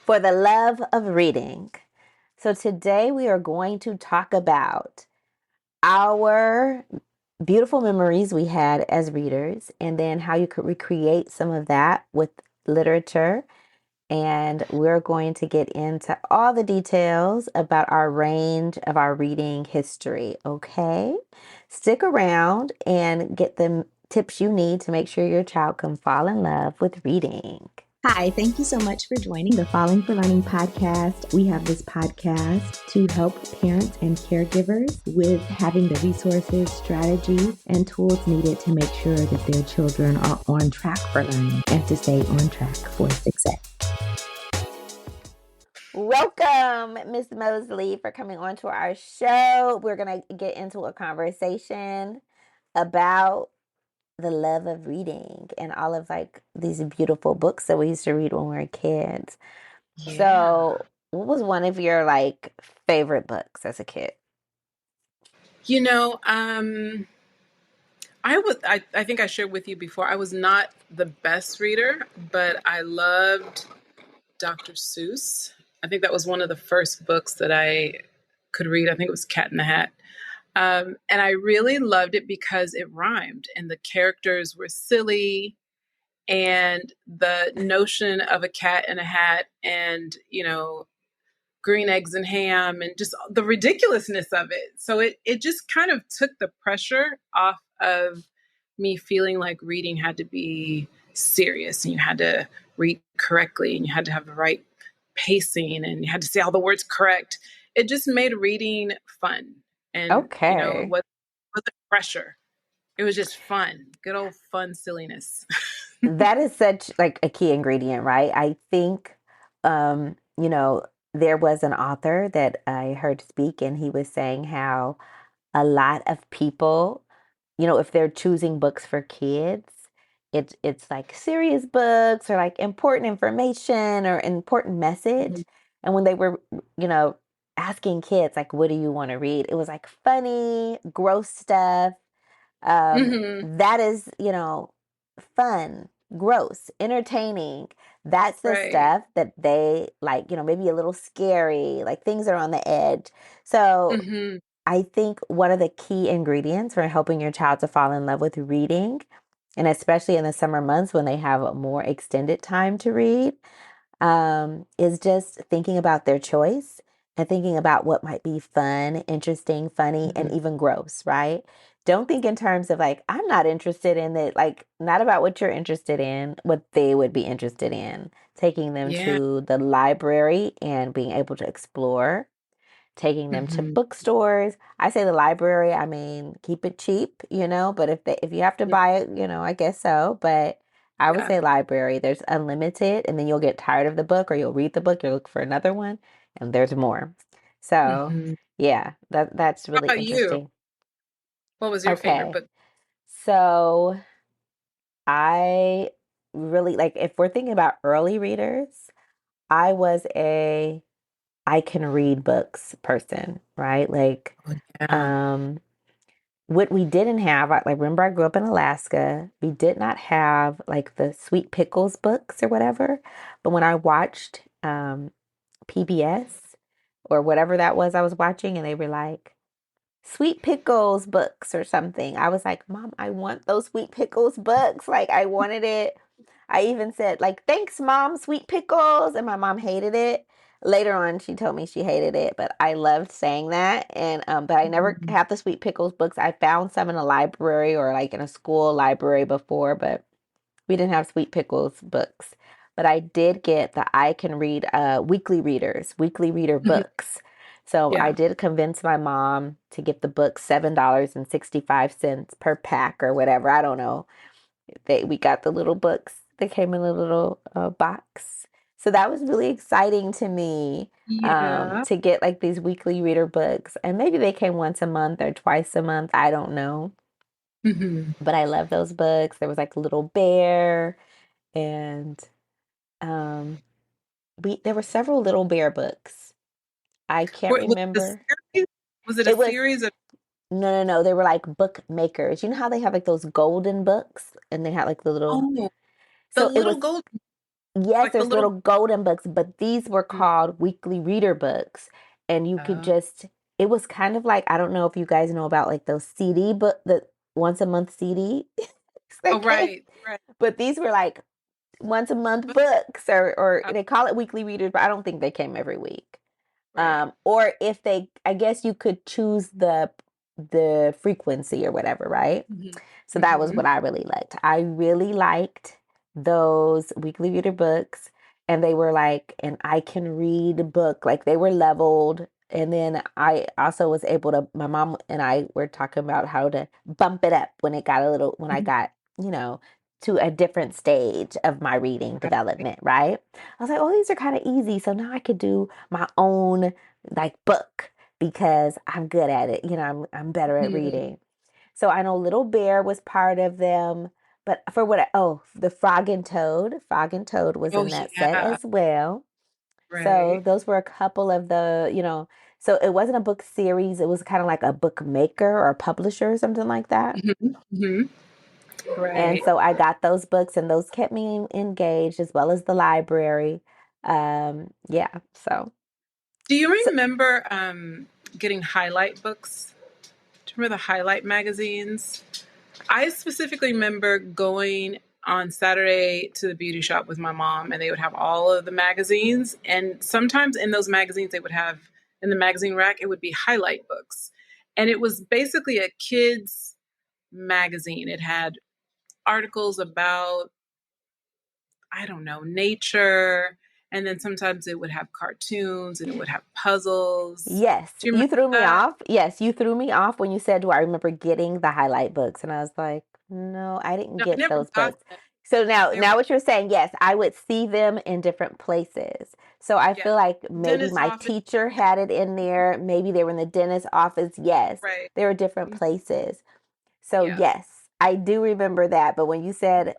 for the love of reading. So today we are going to talk about our beautiful memories we had as readers and then how you could recreate some of that with literature. And we're going to get into all the details about our range of our reading history. Okay? Stick around and get the tips you need to make sure your child can fall in love with reading. Hi, thank you so much for joining the Falling for Learning podcast. We have this podcast to help parents and caregivers with having the resources, strategies, and tools needed to make sure that their children are on track for learning and to stay on track for success. Welcome, Miss Moseley, for coming on to our show. We're going to get into a conversation about the love of reading and all of these beautiful books that we used to read when we were kids. Yeah. So, what was one of your favorite books as a kid? I think I shared with you before, I was not the best reader, but I loved Dr. Seuss. I think that was one of the first books that I could read. I think it was Cat in the Hat. And I really loved it because it rhymed and the characters were silly, and the notion of a cat in a hat and, green eggs and ham and just the ridiculousness of it. So it just kind of took the pressure off of me feeling like reading had to be serious and you had to read correctly and you had to have the right pacing and you had to say all the words correct. It just made reading fun. And Okay. it wasn't pressure. It was just fun. Good old fun silliness. That is such a key ingredient, right? I think, there was an author that I heard speak, and he was saying how a lot of people, if they're choosing books for kids, it's like serious books or like important information or important message. And when they were, you know, asking kids like, what do you want to read? It was like funny, gross stuff. That is, fun, gross, entertaining. That's the Right. stuff that they like, maybe a little scary, like things are on the edge. So hmm I think one of the key ingredients for helping your child to fall in love with reading, and especially in the summer months when they have a more extended time to read, is just thinking about their choice and thinking about what might be fun, interesting, funny, and even gross, right? Don't think in terms of like, I'm not interested in it, like, not about what you're interested in, what they would be interested in. Taking them Yeah. to the library and being able to explore, taking them to bookstores. I say the library, I mean, keep it cheap, but if you have to buy it, I guess so. But I would Yeah. say library. There's unlimited, and then you'll get tired of the book or you'll read the book, you'll look for another one, and there's more. So, How yeah, that's really about you? interesting. What was your favorite Okay. book? So, I really like if we're thinking about early readers, I was a I can read books person, right? Like Oh, yeah. um what we didn't have, remember I grew up in Alaska. We did not have like the Sweet Pickles books or whatever. But when I watched PBS or whatever that was I was watching, and they were like Sweet Pickles books or something, I was like, Mom, I want those Sweet Pickles books. Like I wanted it. I even said, like, thanks, Mom, Sweet Pickles. And my mom hated it. Later on, she told me she hated it, but I loved saying that. And but I never Mhm. had the Sweet Pickles books. I found some in a library or like in a school library before, but we didn't have Sweet Pickles books. But I did get the I Can Read weekly reader books. So I Yeah. did convince my mom to get the book $7.65 per pack or whatever. I don't know. We got the little books that came in a little box. So that was really exciting to me, Yeah. to get like these weekly reader books. And maybe they came once a month or twice a month. I don't know. hmm But I love those books. There was like a little bear, and um, there were several little bear books. I can't Was it a remember. series? Was it a It was series of no. They were like bookmakers. You know how they have like those golden books, and they had like the little. oh, the So it little was gold? Yes, Like the there's little. little golden books, but these were Mhm. called weekly reader books. And you could Oh. just, it was kind of like, I don't know if you guys know about like those CD, but the once a month CD they Oh, came, right, right. but these were like once a month But, books, or uh, they call it weekly readers, but I don't think they came every week. right. Or if they, I guess you could choose the frequency or whatever, right? Hmm. So that was Hmm. what I really liked. I really liked those weekly reader books, and they were like an I can read book, like they were leveled. And then I also was able to, my mom and I were talking about how to bump it up when it got a little, when I got, you know, to a different stage of my reading Right. development, right? I was like, oh, these are kind of easy. So now I could do my own like book because I'm good at it. You know, I'm better at Mhm. reading. So I know Little Bear was part of them, but for what? The Frog and Toad was Oh, in that set yeah. as well. So Right. those were a couple of the, so it wasn't a book series. It was kind of like a book maker or a publisher or something like that. Hmm. Hmm. And Right. so I got those books, and those kept me engaged, as well as the library. Yeah. Do you So remember getting highlight books? Do you remember the highlight magazines? I specifically remember going on Saturday to the beauty shop with my mom, and they would have all of the magazines. And sometimes in those magazines, they would have in the magazine rack, it would be highlight books. And it was basically a kid's magazine. It had articles about, I don't know, nature. And then sometimes it would have cartoons and it would have puzzles. yes, Do you you remember threw me that? off. Yes, you threw me off when you said, "Do I remember getting the highlight books?" And I was like, "No, I didn't No, I get never those got books." them. So now, They were, now what you're saying, yes, I would see them in different places. So I yeah, feel like maybe dentist my office. teacher had it in there. Maybe they were in the dentist's office. Yes, Right. they were different places. So Yeah. yes, I do remember that. But when you said,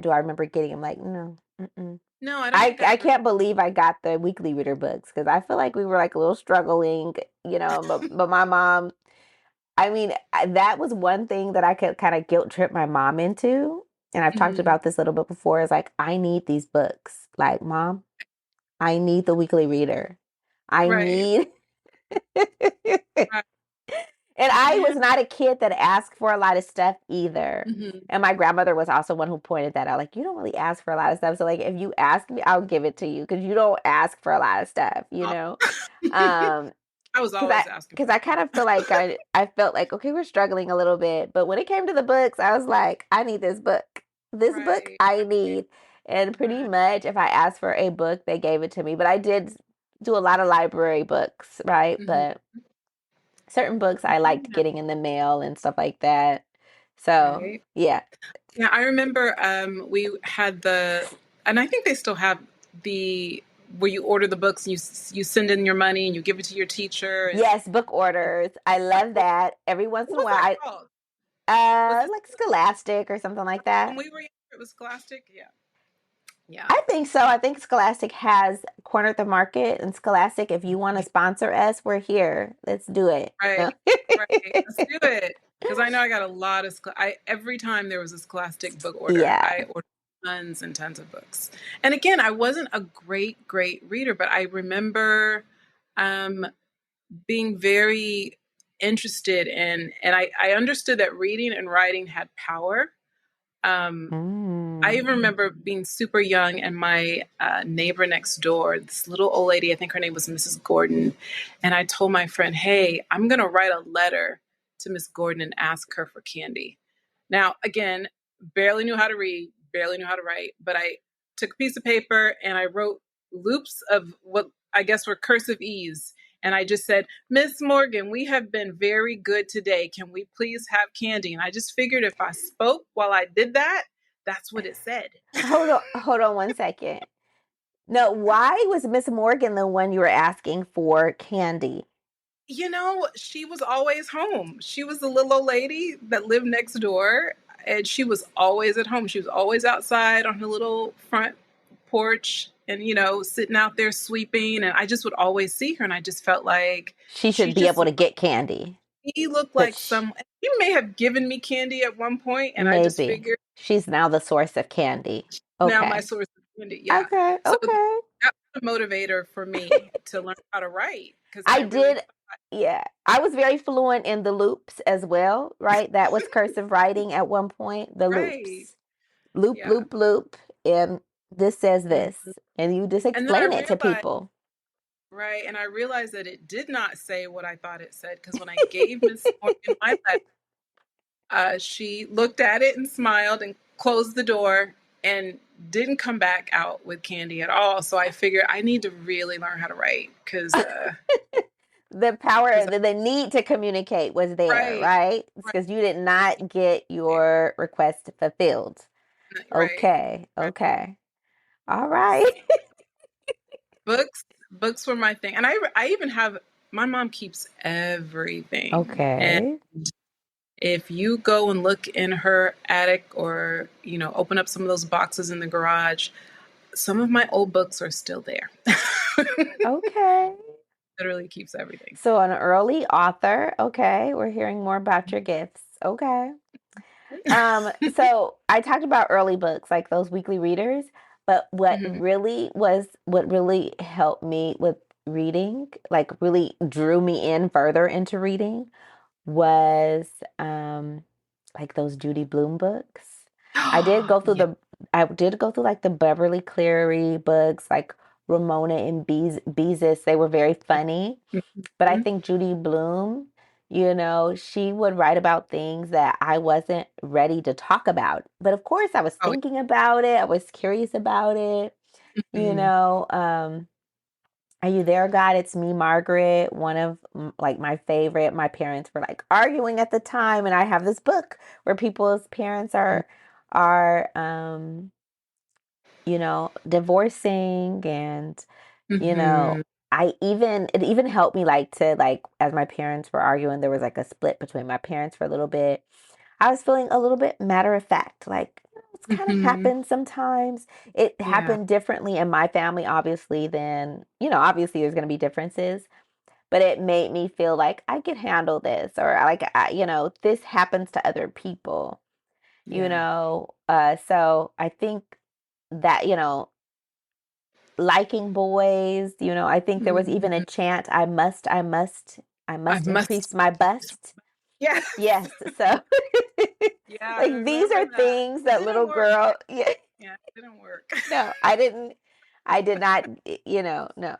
"Do I remember getting?" I'm like, no. Mm-mm. No, I don't I think I I ever. can't believe I got the weekly reader books because I feel like we were like a little struggling, but my mom, I mean, that was one thing that I could kind of guilt trip my mom into. And I've talked Mhm. about this a little bit before, is like, I need these books. Like, mom, I need the weekly reader. I Right. need Right. And I Yeah. was not a kid that asked for a lot of stuff either. Mhm. And my grandmother was also one who pointed that out. Like, you don't really ask for a lot of stuff. So, like, if you ask me, I'll give it to you because you don't ask for a lot of stuff, you Uh, know? Um, I was because I always asking because for I kind of feel stuff. like I felt like, okay, we're struggling a little bit. But when it came to the books, I was like, I need this book. This book Right. I Right. need. And pretty Right. much if I asked for a book, they gave it to me. But I did do a lot of library books, right? Mhm. But certain books I liked Yeah. getting in the mail and stuff like that. So, Right. yeah. Yeah, I remember we had and I think they still have the where you order the books and you send in your money and you give it to your teacher and Yes, book orders. I love that. Every once what in a was while, that called? Was it like Scholastic or something like when that. we were younger? It was Scholastic. Yeah. Yeah. I think so. I think Scholastic has cornered the market, and Scholastic, if you want to sponsor us, we're here. Let's do it. No. Right, right. Let's do it. Because I know I got a lot of, every time there was a Scholastic book order, Yeah. I ordered tons and tons of books. And again, I wasn't a great reader, but I remember um, being very interested and I understood that reading and writing had power. Um, I Mm. even remember being super young and my neighbor next door, this little old lady, I think her name was Mrs. Gordon. And I told my friend, hey, I'm going to write a letter to Miss Gordon and ask her for candy. Now, again, barely knew how to read, barely knew how to write, but I took a piece of paper and I wrote loops of what I guess were cursive E's. And I just said, Miss Morgan, we have been very good today. Can we please have candy? And I just figured if I spoke while I did that, that's what it said. Hold on 1 second. No, why was Miss Morgan the one you were asking for candy? She was always home. She was the little old lady that lived next door, and she was always at home. She was always outside on her little front porch and, sitting out there sweeping. And I just would always see her, and I just felt like She she should be just able to get candy, he looked but like some. He may have given me candy at one point, and I just maybe figured she's now the source of candy. now my Okay. source. Yeah. Okay, So okay. that was a motivator for me to learn how to write because I I really did, yeah. I was very fluent in the loops as well, right? That was cursive writing at one point, the right. loops. Loop, Yeah. loop, loop, and this says Mhm. this. And you just And then I explain it to realized, people. right, and I realized that it did not say what I thought it said because when I gave Miss Morgan my letter, she looked at it and smiled and closed the door and didn't come back out with candy at all. So I figured I need to really learn how to write because, The power, the need to communicate was there, right, right? right, Because you did it's not get there, your request fulfilled. right, Okay, right. okay. All right. Books were my thing, and I even have my mom keeps everything, and Okay. if you go and look in her attic or open up some of those boxes in the garage, some of my old books are still there. Okay. Literally keeps everything. So an early author. Okay, we're hearing more about your gifts. Okay. So I talked about early books, like those weekly readers, but Mhm. what really helped me with reading, like really drew me in further into reading was like those Judy Blume books. I did go through Yeah. the I did go through like the Beverly Cleary books, like Ramona and Beezus. They were very funny. But I Mhm. think Judy Blume, she would write about things that I wasn't ready to talk about. But of course, I was Oh, thinking about it. I was curious about it. You mhm. know, Are You There, God? It's Me, Margaret. One of like my favorite. My parents were like arguing at the time, and I have this book where people's parents are divorcing and you know, Mhm. it even helped me like to like as my parents were arguing, there was like a split between my parents for a little bit. I was feeling a little bit matter of fact, like it's kind of Mhm. happened sometimes. It Yeah. happened differently in my family, obviously, than, obviously there's going to be differences, but it made me feel like I could handle this or like, this happens to other people, Yeah. So I think that, liking boys, I think there was even a Mhm. chant, I I must must. increase my bust. Yes. Yes. So Yeah, I like these remember are that. things It that didn't little work. girl, yeah, Yeah, it didn't work. no, I did not, no.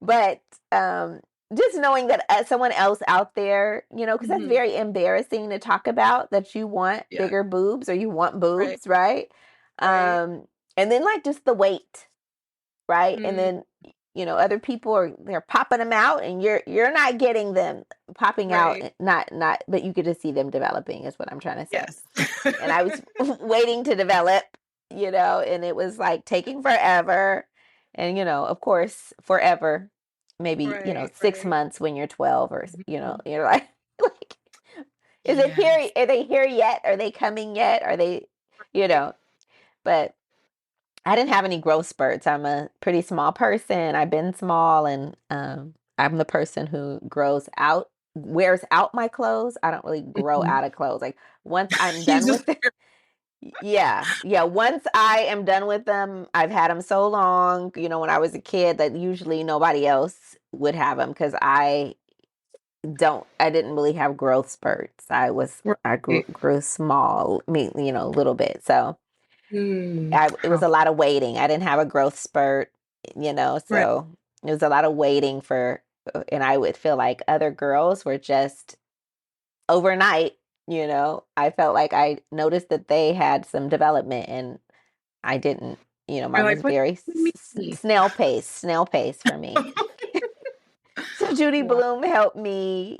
But just knowing that someone else out there, because that's Mhm. very embarrassing to talk about that you want Yeah. bigger boobs or you want Right. boobs, right? Right. Um, and then like just the weight, right? And Mm, then other people they're popping them out and you're not getting them popping out, right. not but you get to see them developing is what I'm trying to say. Yes. And I was waiting to develop, and it was like taking forever. And of course, forever, maybe, Right. 6 Right. months when you're 12 or Mhm. you're like like is it here? Yes. Are they here yet? Are they coming yet? Are they, you Right. know, but I didn't have any growth spurts. I'm a pretty small person. I've been small, and I'm the person who wears out my clothes. I don't really grow Mhm. out of clothes. Like once I'm You done just with it, yeah, yeah. Once I am done with them, I've had them so long. When I was a kid, that usually nobody else would have them because I didn't really have growth spurts. I grew, right. grew small, a little bit. So it was How a lot of waiting. I didn't have a growth spurt, right. so it was a lot of waiting and I would feel like other girls were just overnight, I felt like I noticed that they had some development and I didn't, You're mine was like, what very do you mean? snail pace for me. So Judy Wow. Blume helped me,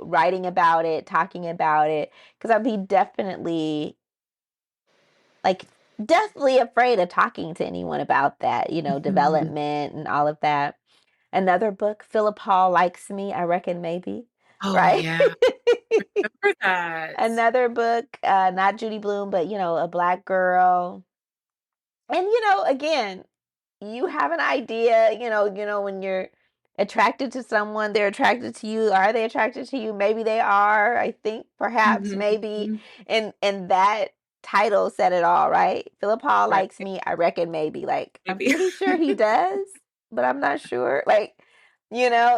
writing about it, talking about it, because I'd be like definitely afraid of talking to anyone about that, Mhm. development and all of that. Another book, Philip Hall Likes Me, I reckon maybe, Oh right? yeah. Remember that. Another book, not Judy Blume, but a black girl. And again, you have an idea, when you're attracted to someone, they're attracted to you. Are they attracted to you? Maybe they are. I think perhaps Mhm. maybe. And that title said it all, right? Philip Hall Right. likes me. I reckon maybe. Like, I'm Maybe. pretty sure he does, but I'm not sure. Like,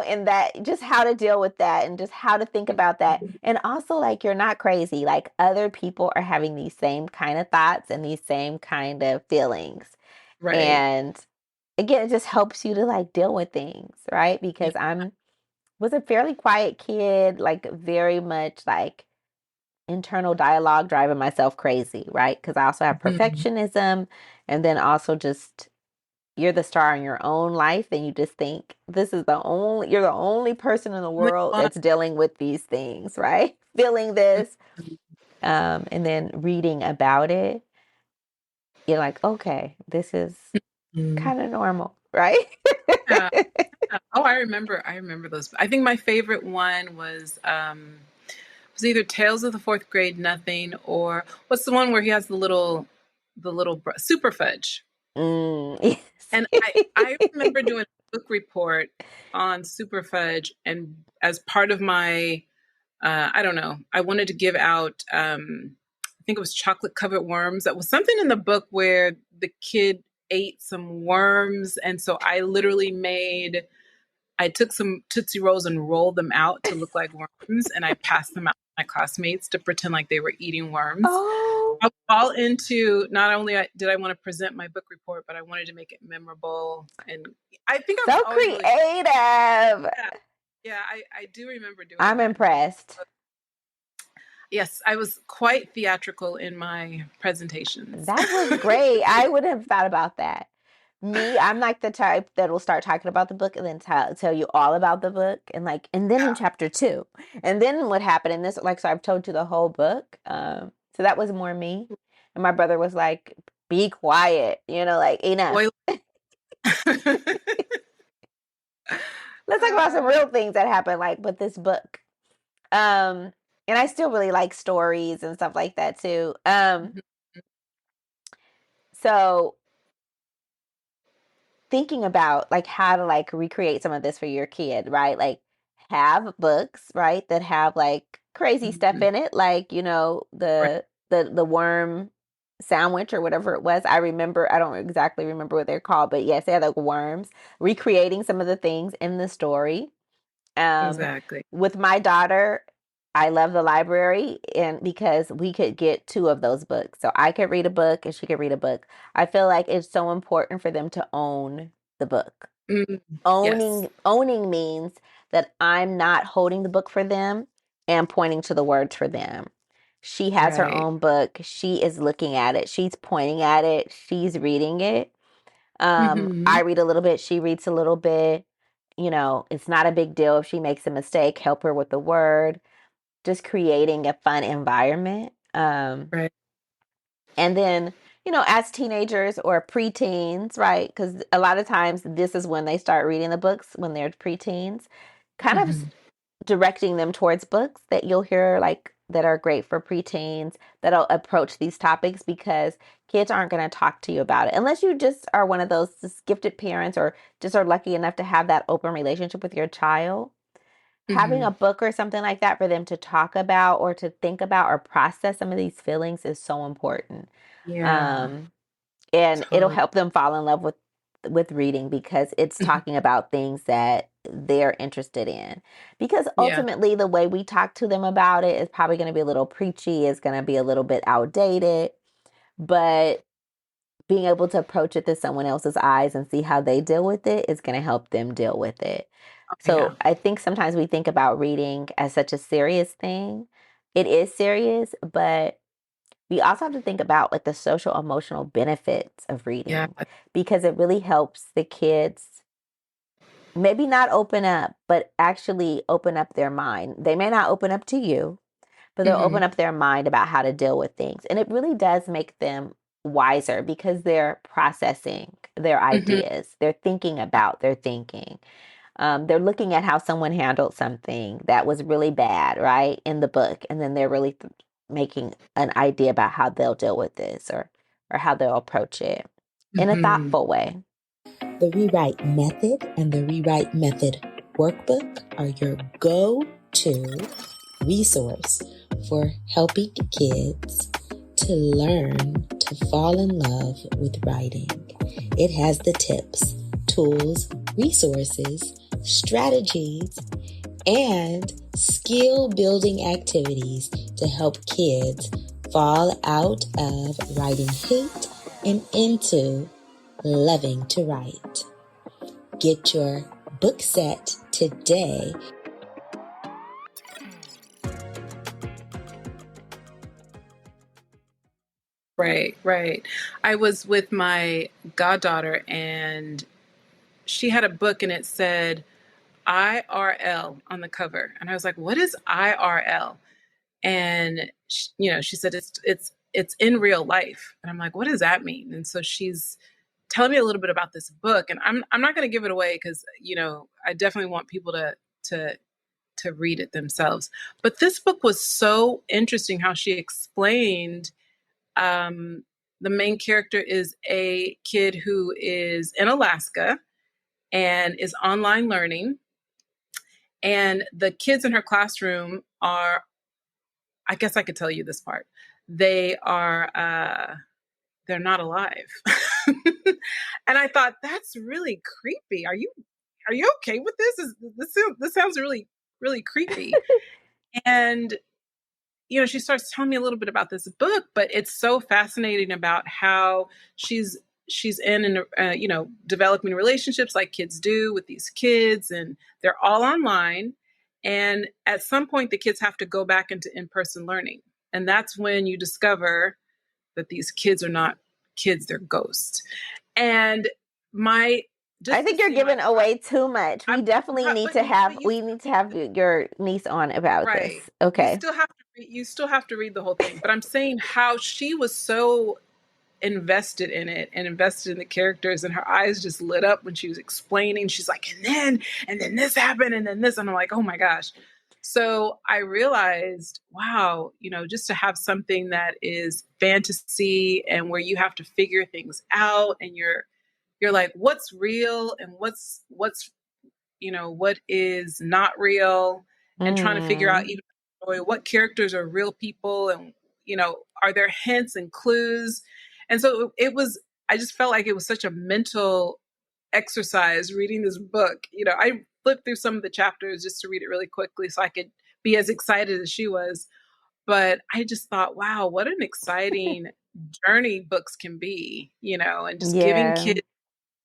and that just how to deal with that and just how to think about that. And also, like, you're not crazy. Like, other people are having these same kind of thoughts and these same kind of feelings. Right. And again, it just helps you to like deal with things, right? Yeah. Because was a fairly quiet kid, like very much like internal dialogue driving myself crazy, right? Because I also have Mhm. perfectionism, and then also just you're the star in your own life, and you just think you're the only person in the Oh my world God. that's dealing with these things, right? Feeling this, and then reading about it, you're like, okay, this is Mhm. kind of normal, right? Yeah. Oh, I remember those. I think my favorite one was either Tales of the Fourth Grade Nothing, or what's the one where he has Super Fudge. Yes. And I remember doing a book report on Super Fudge, and as part of my I don't know, I wanted to give out I think it was chocolate covered worms. That was something in the book where the kid ate some worms, and so I took some Tootsie Rolls and rolled them out to look like worms, and I passed them out to my classmates to pretend like they were eating worms. Oh, I was all into, not only did I want to present my book report, but I wanted to make it memorable. And I think I was so always really, creative. yeah, yeah, I do remember doing I'm that. And doing, impressed. yes, I was quite theatrical in my presentations. That was great. I would have thought about that. Me, I'm like the type that will start talking about the book and then tell you all about the book and then in Yeah, chapter 2. And then what happened in this, like, so I've told you the whole book. So that was more me. And my brother was like, be quiet, like enough. boy. Let's talk about some real things that happened like with this book. Um, and I still really like stories and stuff like that too. So thinking about like how to like recreate some of this for your kid, right? Like have books, right, that have like crazy stuff Mhm. in it, like, Right. the worm sandwich or whatever it was. I don't exactly remember what they're called, but yes, they had like worms, recreating some of the things in the story. Um, Exactly. with my daughter, I love the library and because we could get two of those books. So I could read a book and she could read a book. I feel like it's so important for them to own the book. Mm, yes. Owning means that I'm not holding the book for them and pointing to the words for them. She has her Right. own book. She is looking at it. She's pointing at it. She's reading it. Hmm. I read a little bit, she reads a little bit. It's not a big deal if she makes a mistake, help her with the word, just creating a fun environment. Right. And then, as teenagers or preteens, right? Because a lot of times this is when they start reading the books when they're preteens, kind of Hmm. directing them towards books that you'll hear like that are great for preteens that'll approach these topics because kids aren't going to talk to you about it unless you just are one of those just gifted parents or just are lucky enough to have that open relationship with your child. Having Hmm. a book or something like that for them to talk about or to think about or process some of these feelings is so important. Yeah. um, and it'll Totally. help them fall in love with reading because it's Mhm. talking about things that they're interested in, because Yeah. ultimately the way we talk to them about it is probably going to be a little preachy, is going to be a little bit outdated, but being able to approach it through someone else's eyes and see how they deal with it is going to help them deal with it. Oh, So yeah. I think sometimes we think about reading as such a serious thing. It is serious, but we also have to think about like the social emotional benefits of Yeah. reading because it really helps the kids maybe not open up, but actually open up their mind. They may not open up to you, but they'll Hmm. open up their mind about how to deal with things. And it really does make them wiser because they're processing their Hmm. ideas. They're thinking about their thinking. They're looking at how someone handled something that was really bad, right, in the book, and then they're really making an idea about how they'll deal with this or how they'll approach it in a Hmm. thoughtful way. The Rewrite Method and the Rewrite Method Workbook are your go-to resource for helping kids to learn to fall in love with writing. It has the tips, tools, resources, strategies, and skill-building activities to help kids fall out of writing hate and into loving to write. Get your book set today. Right, right. I was with my goddaughter and she had a book and it said IRL on the cover. And I was like, what is IRL? And she said it's in real life. And I'm like, what does that mean? And so she's telling me a little bit about this book, and I'm not going to give it away because I definitely want people to to read it themselves. But this book was so interesting how she explained the main character is a kid who is in Alaska and is online learning. And the kids in her classroom are, I guess I could tell you this part. They are, they're not alive. And I thought, that's really creepy. Are you okay with this? This sounds really, really creepy. And she starts telling me a little bit about this book, but it's so fascinating about how she's in and developing relationships like kids do with these kids, and they're all online. And at some point, the kids have to go back into in-person learning, and that's when you discover that these kids are not kids; they're ghosts. And my I think you're giving away too much. We definitely need to have your niece on about right. this. Okay. You still have to read the whole thing. But I'm saying how she was so invested in it and invested in the characters, and her eyes just lit up when she was explaining. She's like, and then this happened, and then this, and I'm like, oh my gosh. So I realized, wow, just to have something that is fantasy and where you have to figure things out, and you're like, what's real and what's what is not real, and trying to figure out even what characters are real people, and are there hints and clues. And so I just felt like it was such a mental exercise reading this book. I flipped through some of the chapters just to read it really quickly so I could be as excited as she was. But I just thought, wow, what an exciting journey books can be, and just giving Yeah. kids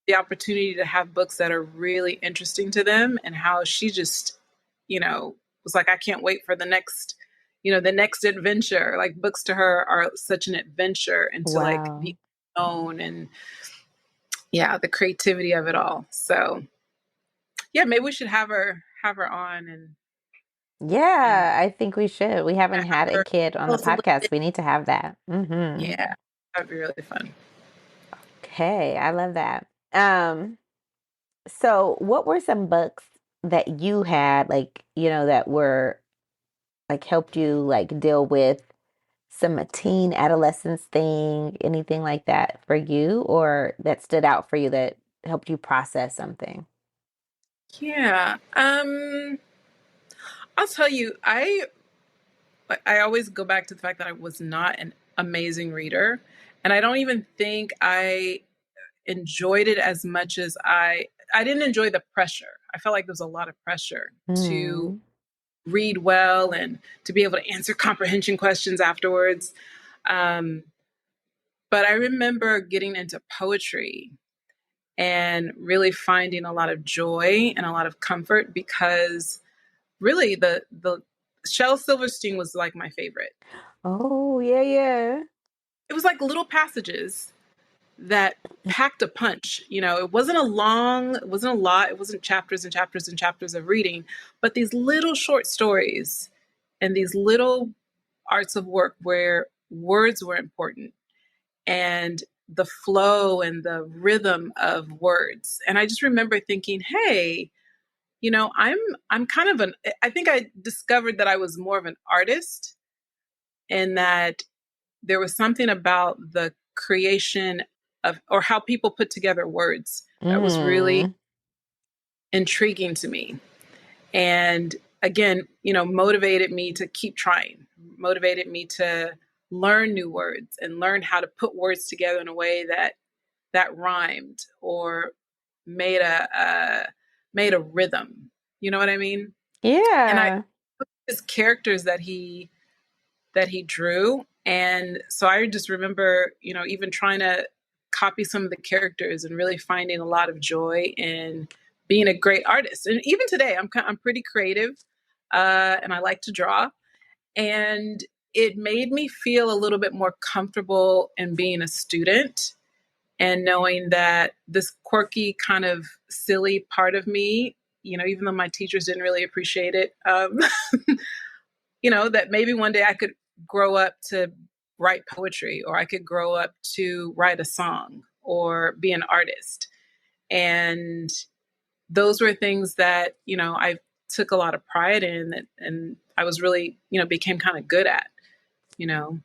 the opportunity to have books that are really interesting to them, and how she just, was like, I can't wait for the next adventure. Like, books to her are such an adventure into like Wow. the unknown, and the creativity of it all. So yeah, maybe we should have her on and Yeah, I think we should. We haven't have had a her kid on tell the us a little podcast. bit. We need to have that. Yeah, that'd be really fun. Okay, I love that. So what were some books that you had, like, that were like helped you like deal with some teen adolescence thing, anything like that for you, or that stood out for you that helped you process something? Yeah. I'll tell you, I always go back to the fact that I was not an amazing reader. And I don't even think I enjoyed it as much as I didn't enjoy the pressure. I felt like there was a lot of pressure to Mm. read well and to be able to answer comprehension questions afterwards. Um, but I remember getting into poetry and really finding a lot of joy and a lot of comfort, because really the Shel Silverstein was like my favorite. Oh, yeah, yeah. It was like little passages that packed a punch. It wasn't it wasn't a lot, it wasn't chapters and chapters and chapters of reading, but these little short stories and these little arts of work where words were important, and the flow and the rhythm of words. And I just remember thinking, hey, I'm kind of I think I discovered that I was more of an artist, and that there was something about the creation of, or how people put together words, that was really Mm. intriguing to me. And again, motivated me to keep trying, motivated me to learn new words and learn how to put words together in a way that rhymed or made a rhythm. You know what I mean? And I Yeah. his characters that he drew. And so I just remember, even trying to copy some of the characters and really finding a lot of joy in being a great artist. And even today, I'm pretty creative, and I like to draw. And it made me feel a little bit more comfortable in being a student and knowing that this quirky, kind of silly part of me, even though my teachers didn't really appreciate it, that maybe one day I could grow up to write poetry, or I could grow up to write a song or be an artist. And those were things that, I took a lot of pride in, and I was really, became kind of good at, you know.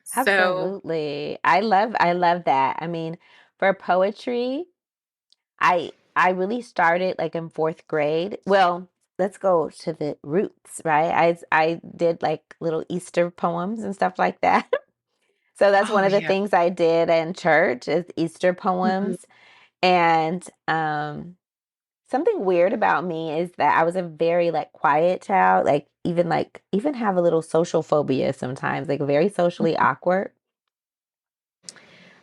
So, Absolutely. I love that. I mean, for poetry, I really started like in fourth grade. Well, let's go to the roots, right? I did like little Easter poems and stuff like that. So that's one oh of the yeah. things I did in church is Easter Hmm. poems. And something weird about me is that I was a very like quiet child, like even have a little social phobia sometimes, like very socially awkward.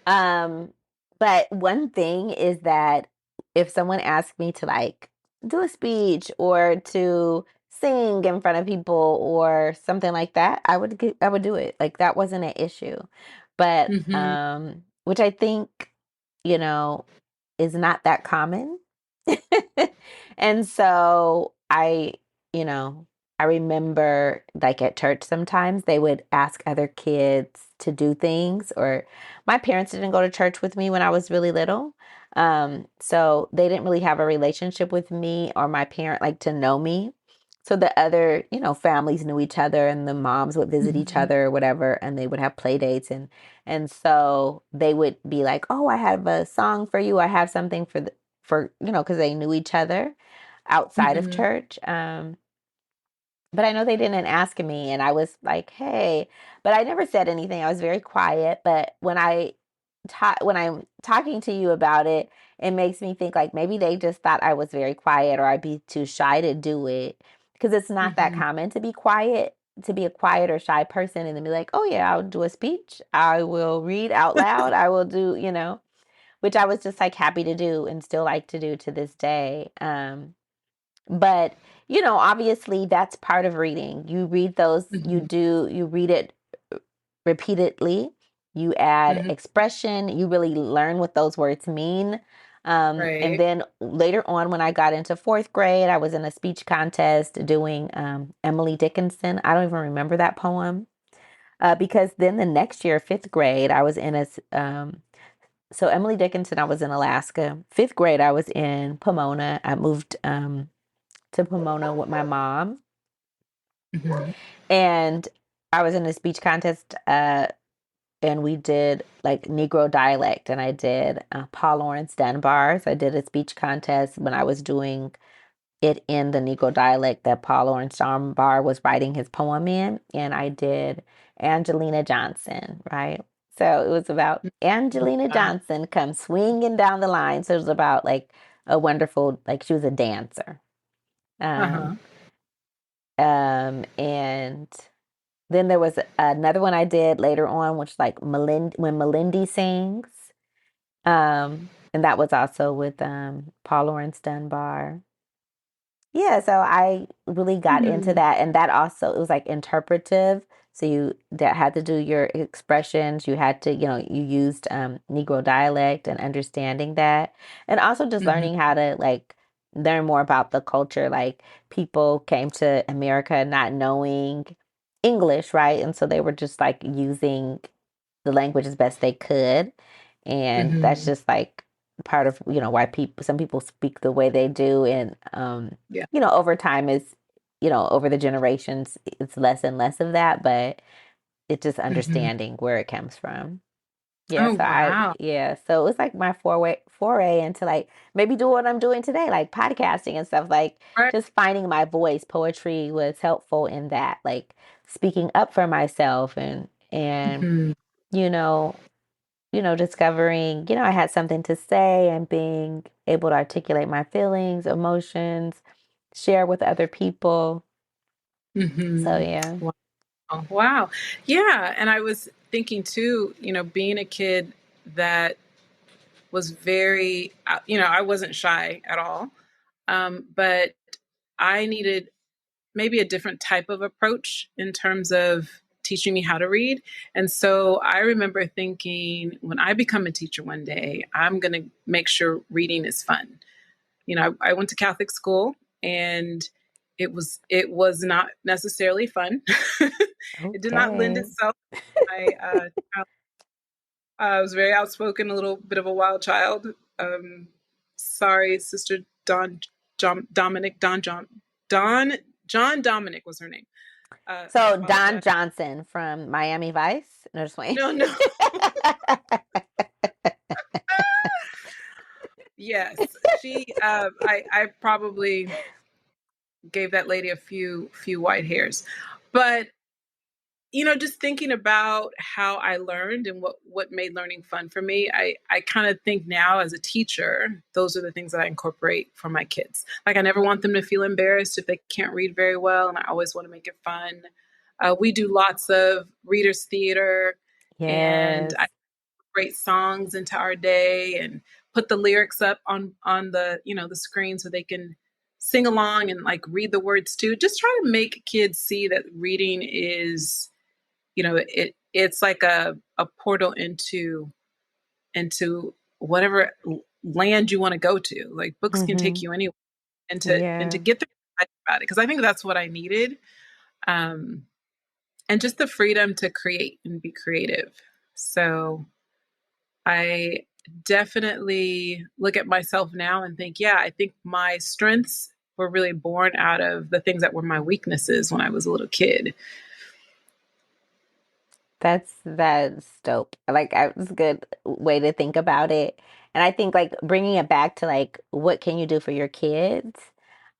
Um, but one thing is that if someone asked me to like do a speech or to sing in front of people or something like that, I would do it. Like that wasn't an issue. But Hmm. which I think, you know, is not that common. And so you know, I remember like at church sometimes they would ask other kids to do things, or my parents didn't go to church with me when I was really little. So they didn't really have a relationship with me or my parent like to know me. So the other, families knew each other and the moms would visit each Hmm. other or whatever, and they would have play dates and so they would be like, "Oh, I have a song for you. I have something because they knew each other outside of Hmm. church." But I know they didn't ask me, and I was like, "Hey," but I never said anything. I was very quiet. But when I'm talking to you about it, it makes me think like maybe they just thought I was very quiet or I'd be too shy to do it because it's not that Hmm. common to be quiet, to be a quiet or shy person, and then be like, "Oh yeah, I'll do a speech. I will read out loud. I will do," which I was just like happy to do and still like to do to this day. But obviously that's part of reading. You read those, Hmm. you read it repeatedly, you add Hmm. expression, you really learn what those words mean. And Right. then later on, when I got into fourth grade, I was in a speech contest doing Emily Dickinson. I don't even remember that poem because then the next year, fifth grade, I was in so Emily Dickinson, I was in Alaska. Fifth grade, I was in Pomona. I moved to Pomona with my mom. Hmm. And I was in a speech contest, and we did like Negro dialect, and I did Paul Laurence Dunbar. So I did a speech contest when I was doing it in the Negro dialect that Paul Laurence Dunbar was writing his poem in, and I did Angelina Johnson, right? So it was about Angelina Wow. Johnson come swinging down the line. So it was about like a wonderful, like she was a dancer. Um, Uh-huh. and then there was another one I did later on, which like when Melindy sings. And that was also with Paul Laurence Dunbar. Yeah, so I really got into Hmm. that, and that also it was like interpretive. So you that had to do your expressions. You had to, you used Negro dialect and understanding that, and also just Hmm. learning how to like learn more about the culture. Like people came to America not knowing English, right? And so they were just like using the language as best they could, and that's Hmm. just like part of why some people speak the way they do, and Yeah. over time is, over the generations, it's less and less of that, but it's just Hmm. understanding where it comes from. Yeah, Oh wow. so it was like my foray into like maybe do what I'm doing today, like podcasting and stuff, like Right. just finding my voice. Poetry was helpful in that, like speaking up for myself, and and, Mhm. you know, discovering, I had something to say and being able to articulate my feelings, emotions, share with other people. So, Mhm. yeah. Wow. Wow. Yeah, and I was thinking too, being a kid that was very, I wasn't shy at all, but I needed maybe a different type of approach in terms of teaching me how to read. And so I remember thinking, when I become a teacher one day, I'm going to make sure reading is fun. I went to Catholic school, and it was not necessarily fun. It did not lend Okay. itself. I was very outspoken, a little bit of a wild child. Um, Sorry, Sister Don John Dominic was her name. I So, Don apologize. Johnson from Miami Vice. No, just wait. No, no. Yes, she. I probably gave that lady a few white hairs, but just thinking about how I learned and what made learning fun for me, I kind of think now as a teacher, those are the things that I incorporate for my kids. Like, I never want them to feel embarrassed if they can't read very well, and I always want to make it fun. We do lots of readers theater, and Yes. I create songs into our day and put the lyrics up on the the screen so they can sing along and like read the words too. Just try to make kids see that reading is, it's like a portal into whatever land you want to go to. Like, books can take Mm-hmm. you anywhere, and to Yeah. get them excited about it, because I think that's what I needed. um and just the freedom to create and be creative. So I definitely look at myself now and think, yeah, I think my strengths were really born out of the things that were my weaknesses when I was a little kid. That's dope. Like, it's a good way to think about it. And I think, like, bringing it back to, like, what can you do for your kids?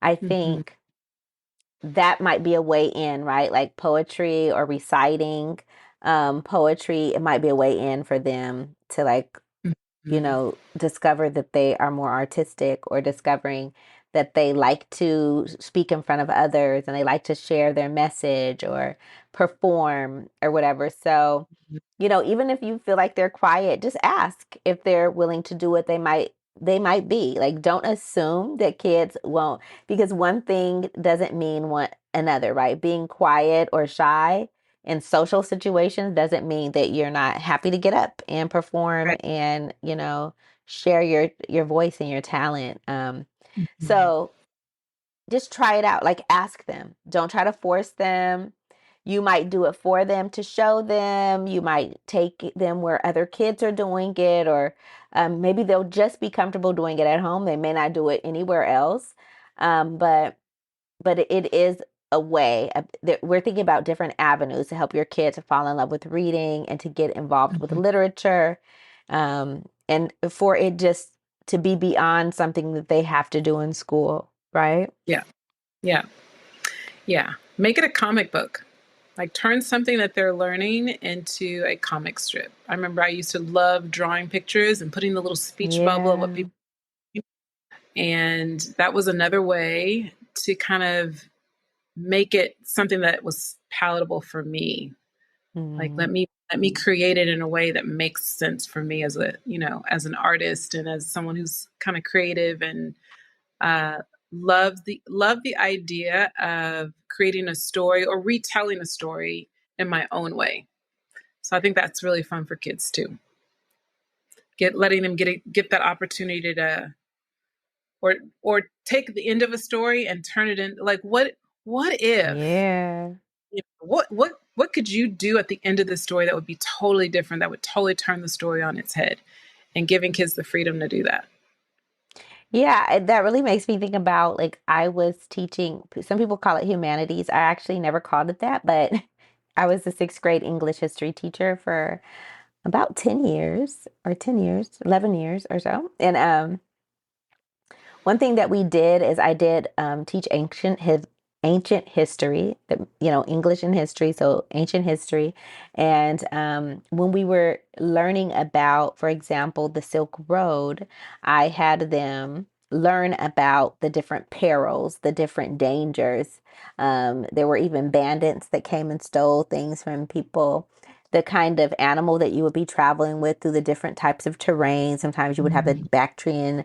I Hmm. think that might be a way in, right? Like poetry or reciting poetry, it might be a way in for them to, like, Hmm. discover that they are more artistic, or discovering that they like to speak in front of others and they like to share their message or perform or whatever. So, even if you feel like they're quiet, just ask if they're willing to do it. They might be. Like, don't assume that kids won't, because one thing doesn't mean one another, right? Being quiet or shy in social situations doesn't mean that you're not happy to get up and perform Right. and, share your voice and your talent. Mhm. So just try it out. Like, ask them. Don't try to force them. You might do it for them to show them. You might take them where other kids are doing it, or maybe they'll just be comfortable doing it at home. They may not do it anywhere else. But it is a way. That we're thinking about different avenues to help your kids to fall in love with reading and to get involved with Mhm. literature, and for it just to be beyond something that they have to do in school, right? Yeah. Yeah. Yeah. Make it a comic book. Like, turn something that they're learning into a comic strip. I remember I used to love drawing pictures and putting the little speech bubble of what Yeah. people, and that was another way to kind of make it something that was palatable for me. Like, Mm. let me create it in a way that makes sense for me as as an artist and as someone who's kind of creative, and uh, love the idea of creating a story or retelling a story in my own way. So I think that's really fun for kids too. Letting them get that opportunity to, or take the end of a story and turn it in, like, what if, Yeah. what could you do at the end of the story that would be totally different, that would totally turn the story on its head, and giving kids the freedom to do that. Yeah, that really makes me think about, like, I was teaching, some people call it humanities. I actually never called it that, but I was a sixth grade English history teacher for about 10 years, or 10 years, 11 years or so. And one thing that we did is I did teach ancient history, English and history, so ancient history. And when we were learning about, for example, the Silk Road, I had them learn about the different perils, the different dangers. There were even bandits that came and stole things from people. The kind of animal that you would be traveling with through the different types of terrain. Sometimes you would have the Bactrian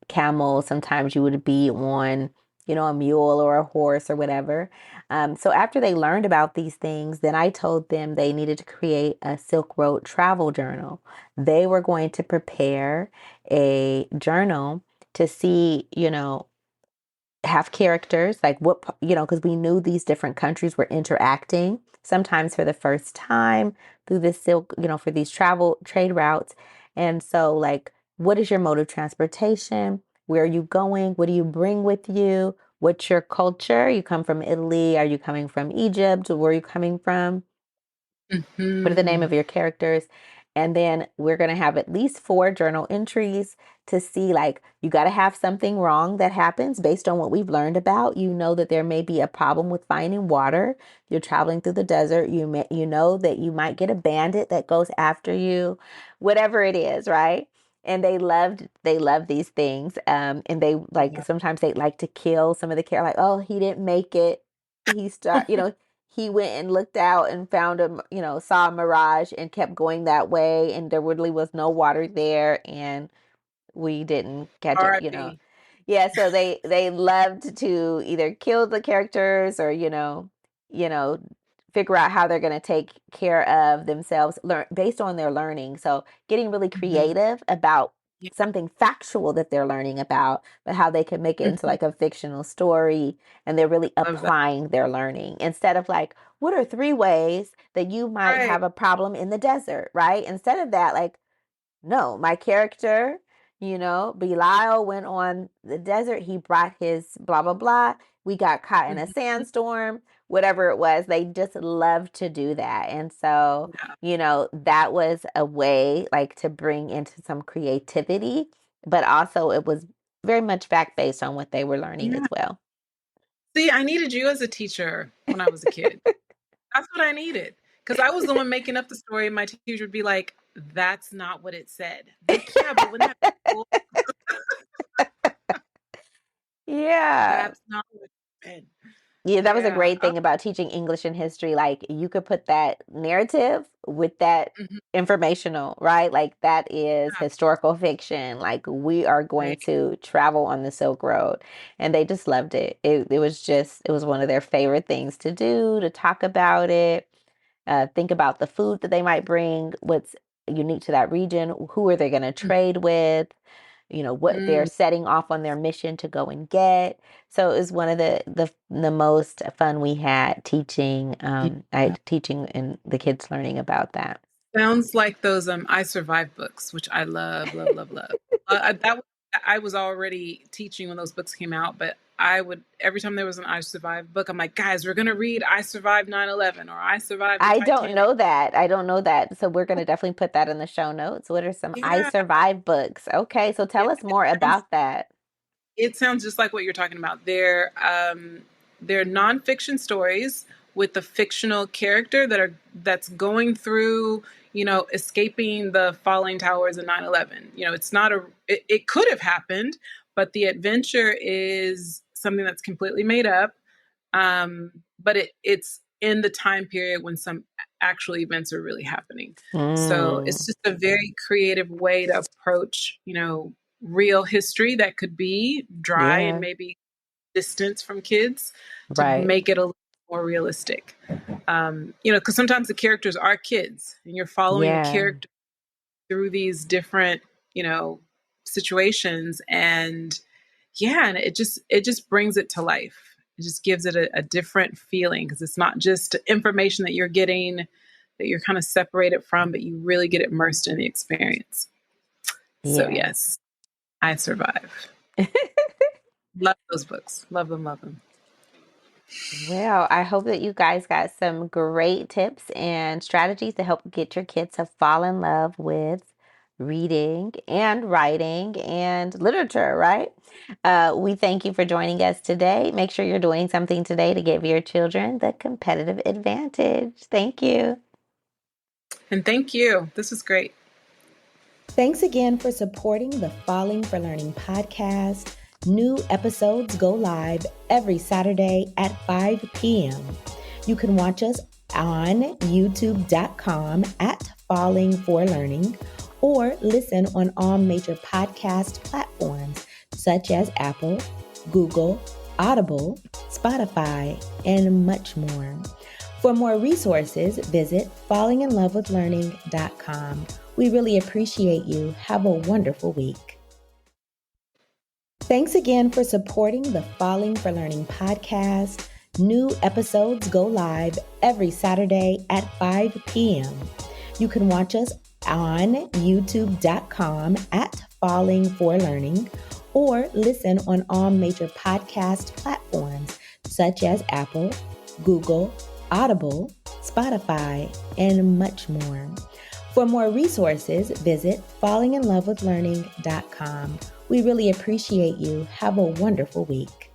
camel. Sometimes you would be on a mule or a horse or whatever. So after they learned about these things, then I told them they needed to create a Silk Road travel journal. They were going to prepare a journal to see, have characters like because we knew these different countries were interacting sometimes for the first time through this silk, for these travel trade routes. And so, like, what is your mode of transportation? Where are you going? What do you bring with you? What's your culture? You come from Italy? Are you coming from Egypt? Where are you coming from? What are the name Hmm. of your characters? And then we're going to have at least 4 journal entries to see, like, you got to have something wrong that happens based on what we've learned about. You know that there may be a problem with finding water. You're traveling through the desert. You know that you might get a bandit that goes after you, whatever it is, right? And they loved these things. And they like Yeah. sometimes they like to kill some of the characters. Like, oh, he didn't make it. He went and looked out and found saw a mirage and kept going that way, and there really was no water there, and we didn't catch it. R.I.P. Yeah, so they loved to either kill the characters or you know, figure out how they're going to take care of themselves, learn based on their learning. So getting really Hmm. creative about Yeah. something factual that they're learning about, but how they can make it into Hmm. like a fictional story, and they're really Love that. applying their learning instead of like, what are 3 ways that you might Right. have a problem in the desert, right? Instead of that, like, no, my character, Belial went on the desert. He brought his blah, blah, blah. We got caught in a Hmm. sandstorm, whatever it was. They just love to do that. And so, Yeah. that was a way like to bring into some creativity, but also it was very much fact based on what they were learning as Yeah. well. See, I needed you as a teacher when I was a kid. That's what I needed. Because I was the one making up the story, and my teacher would be like, "That's not what it said." I'd be like, yeah, but wouldn't that be cool? Yeah. That's not what it said. Yeah, that was a Yeah. great thing about teaching English and history. Like, you could put that narrative with that Mhm. informational, right? Like, that is Yeah. historical fiction. Like, we are going Right. to travel on the Silk Road. And they just loved it. It was one of their favorite things to do, to talk about it, think about the food that they might bring, what's unique to that region, who are they going to trade with, what they're Mhm. setting off on their mission to go and get. So it was one of the most fun we had teaching. Yeah. Teaching and the kids learning about that. Sounds like those I Survived books, which I love, love, love, love. I was already teaching when those books came out, but I would every time there was an I Survived book, I'm like, guys, we're gonna read I Survived 9/11 or I Survived the I don't Titanic. know that. I don't know that. So we're going to definitely put that in the show notes. What are some I Yeah, Survive books? Okay, so yeah. tell us more about that. It sounds just like what you're talking about. They're nonfiction stories with a fictional character that's going through, escaping the falling towers of 9/11. It's not it could have happened, but the adventure is something that's completely made up. But it's in the time period when some actual events are really happening. So it's Mm, just a very creative way to approach, real history that could be dry and yeah, maybe distant from kids to right. make it a little more realistic. Because sometimes the characters are kids and you're following a Yeah, character through these different, you know, situations, and yeah, and it just brings it to life. It just gives it a different feeling because it's not just information that you're getting that you're kind of separated from, but you really get immersed in the experience. So yeah. yes, I Survive. Love those books. Love them, love them. Well, I hope that you guys got some great tips and strategies to help get your kids to fall in love with reading and writing and literature, right? We thank you for joining us today. Make sure you're doing something today to give your children the competitive advantage. Thank you. And thank you. This was great. Thanks again for supporting the Falling for Learning podcast. New episodes go live every Saturday at 5 p.m. You can watch us on youtube.com at Falling for Learning or listen on all major podcast platforms such as Apple, Google, Audible, Spotify, and much more. For more resources, visit fallinginlovewithlearning.com. We really appreciate you. Have a wonderful week. Thanks again for supporting the Falling for Learning podcast. New episodes go live every Saturday at 5 p.m. You can watch us on youtube.com at Falling for Learning or listen on all major podcast platforms such as Apple, Google, Audible, Spotify, and much more. For more resources, visit fallinginlovewithlearning.com. We really appreciate you. Have a wonderful week.